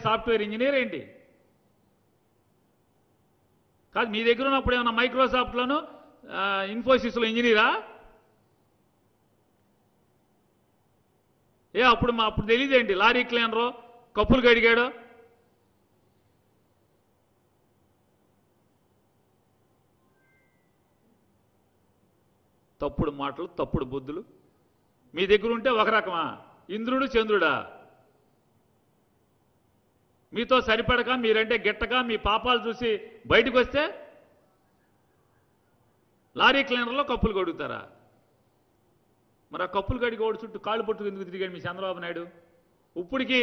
Software engineer ఏంటి? కాదు, మీ దగ్గర ఉన్నప్పుడు ఏమన్నా మైక్రోసాఫ్ట్లోను ఇన్ఫోసిస్లో ఇంజనీరా? అప్పుడు తెలియదేంటి లారీ క్లీనరో కప్పులు కడిగాడో? తప్పుడు మాటలు, తప్పుడు బుద్ధులు మీ దగ్గర ఉంటే ఒక రకమా? ఇంద్రుడు చంద్రుడా? మీతో సరిపడక, మీరంటే గిట్టక, మీ పాపాలు చూసి బయటకు వస్తే లారీ క్లీనర్లో కప్పులు కడుగుతారా? మరి ఆ కప్పులు కడిగోడు చుట్టూ కాళ్ళు పట్టుకు ఎందుకు తిరిగాడు మీ చంద్రబాబు నాయుడు? ఇప్పటికి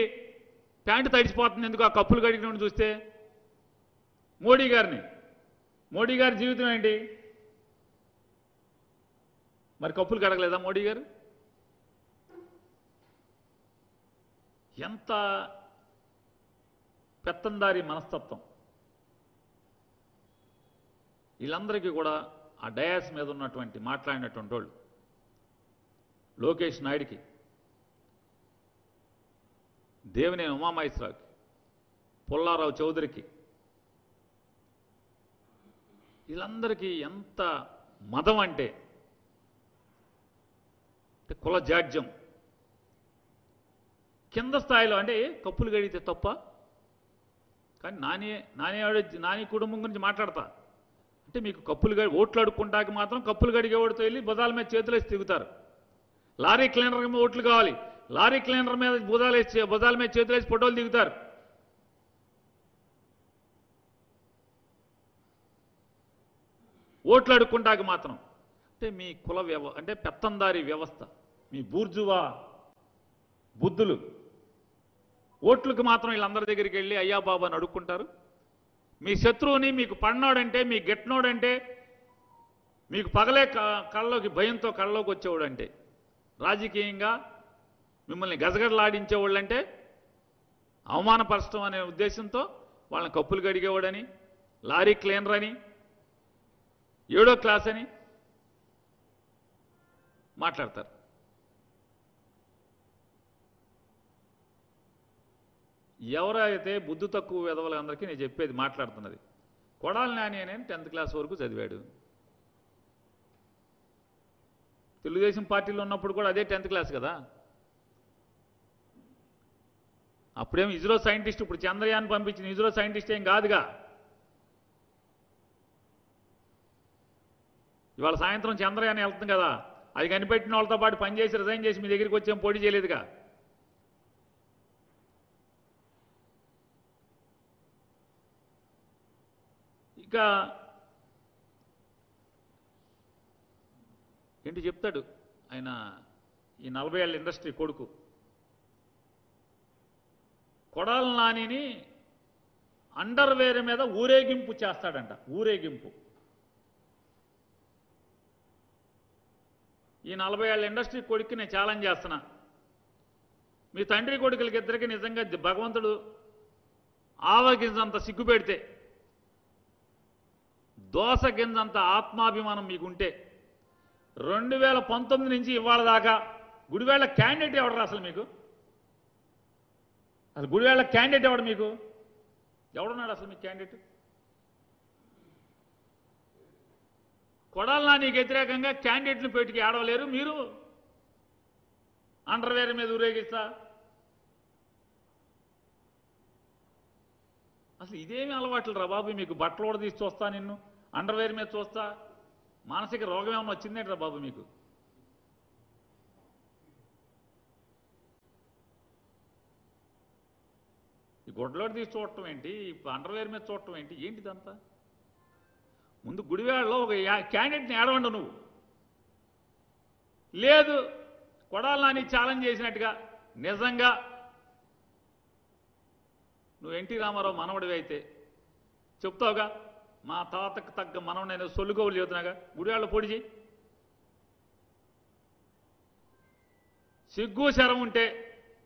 ప్యాంటు తడిసిపోతుంది ఎందుకు ఆ కప్పులు కడిగిన చూస్తే? మోడీ గారి జీవితం ఏంటి? మరి కప్పులు కడగలేదా మోడీ గారు? ఎంత పెత్తందారి మనస్తత్వం! వీళ్ళందరికీ కూడా ఆ డయాస్ మీద ఉన్నటువంటి మాట్లాడినటువంటి వాళ్ళు, లోకేష్ నాయుడికి, దేవినేని ఉమామహేశ్వరరావుకి, పుల్లారావు చౌదరికి, వీళ్ళందరికీ ఎంత మదం అంటే కుల జాడ్యం. కింద స్థాయిలో అంటే కప్పులు గడిగితే తప్ప, కానీ నాని కుటుంబం గురించి మాట్లాడతా అంటే మీకు ఓట్లు అడుక్కుంటాకి మాత్రం కప్పులు గడిగేవాడితో వెళ్ళి భుజాల మీద చేతులేసి తిరుగుతారు. లారీ క్లీనర్ మీద ఓట్లు కావాలి, లారీ క్లీనర్ మీద భుజాల మీద చేతులేసి ఫోటోలు దిగుతారు. ఓట్లు అడుక్కుంటాకి మాత్రం అంటే మీ కుల అంటే పెత్తందారి వ్యవస్థ, మీ బూర్జువా బుద్ధులు. ఓట్లకు మాత్రం వీళ్ళందరి దగ్గరికి వెళ్ళి అయ్యా బాబా అని అడుక్కుంటారు. మీ శత్రువుని మీకు పడినోడంటే, మీ గెట్టినోడంటే, మీకు పగలే కళ్ళలోకి భయంతో కళ్ళలోకి వచ్చేవాడంటే, రాజకీయంగా మిమ్మల్ని గజగజలాడించేవాళ్ళంటే అవమానపరచడం అనే ఉద్దేశంతో వాళ్ళని కప్పులు కడిగేవాడని, లారీ క్లీనర్ అని, 7వ క్లాస్ అని మాట్లాడతారు. ఎవరైతే బుద్ధి తక్కువ విధవలందరికీ నేను చెప్పేది మాట్లాడుతున్నది, కొడాలి నాని అనే 10th క్లాస్ వరకు చదివాడు. తెలుగుదేశం పార్టీలో ఉన్నప్పుడు కూడా అదే 10th క్లాస్ కదా. అప్పుడేం ఇస్రో సైంటిస్ట్, ఇప్పుడు చంద్రయాన్ పంపించిన ఇస్రో సైంటిస్ట్ ఏం కాదుగా. ఇవాళ సాయంత్రం చంద్రయాన్ వెళ్తుంది కదా, అది కనిపెట్టిన వాళ్ళతో పాటు పనిచేసి రిజైన్ చేసి మీ దగ్గరికి వచ్చేం పోటీ చేయలేదుగా. ఇక ఏంటి చెప్తాడు ఆయన, ఈ 40 ఏళ్ళ ఇండస్ట్రీ కొడుకు కొడాలి నానిని అండర్వేర్ మీద ఊరేగింపు చేస్తాడంట. ఊరేగింపు. ఈ 40 ఏళ్ళ ఇండస్ట్రీ కొడుక్కి నేను ఛాలెంజ్ చేస్తున్నా, మీ తండ్రి కొడుకులకి ఇద్దరికి నిజంగా భగవంతుడు ఆవగింజంత సిగ్గు పెడితే, దోస గింజంత ఆత్మాభిమానం మీకుంటే 2019 నుంచి ఇవాళ దాకా గుడివేళ్ల క్యాండిడేట్ ఎవడరా అసలు మీకు? అసలు గుడివేళ్ల క్యాండిడేట్ ఎవడు మీకు? ఎవడున్నాడు అసలు మీకు క్యాండిడేట్? కొడాలి నానికి వ్యతిరేకంగా క్యాండిడేట్ను పెట్టుకు ఆడవలేరు మీరు. అండర్వేర్ మీద ఊరేగిస్తా. అసలు ఇదేమి అలవాట్లు రా బాబు మీకు? బట్టలు కూడా తీసి చూస్తా, నిన్ను అండర్వేర్ మీద చూస్తా. మానసిక రోగం ఏమన్నా వచ్చిందేంట్రా బాబు మీకు? ఈ గొడ్లోకి తీసి చూడటం ఏంటి, అండర్వేర్ మీద చూడటం ఏంటి, ఏంటిదంతా? ముందు గుడివాడలో ఒక క్యాండిడేట్ని ఏడవండు నువ్వు. లేదు కొడాలి నాని ఛాలెంజ్ చేసినట్టుగా నిజంగా నువ్వు ఎన్టీ రామారావు మనవడివి అయితే చెప్తావుగా, మా తాతకు తగ్గ మనవడు నేను సొల్లుకోవులు చెబుతున్నాగా, గుడివాడలో పొడి చేయి. సిగ్గు శరం ఉంటే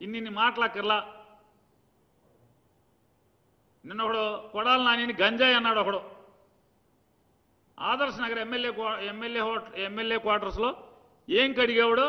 ఇన్ని మాటలక్కర్లా. నిన్న ఒకడు కొడాలి నానిని గంజాయి అన్నాడు ఒకడు. ఆదర్శ్ నగర్ ఎమ్మెల్యే క్వార్టర్స్లో ఏం కడిగేవాడో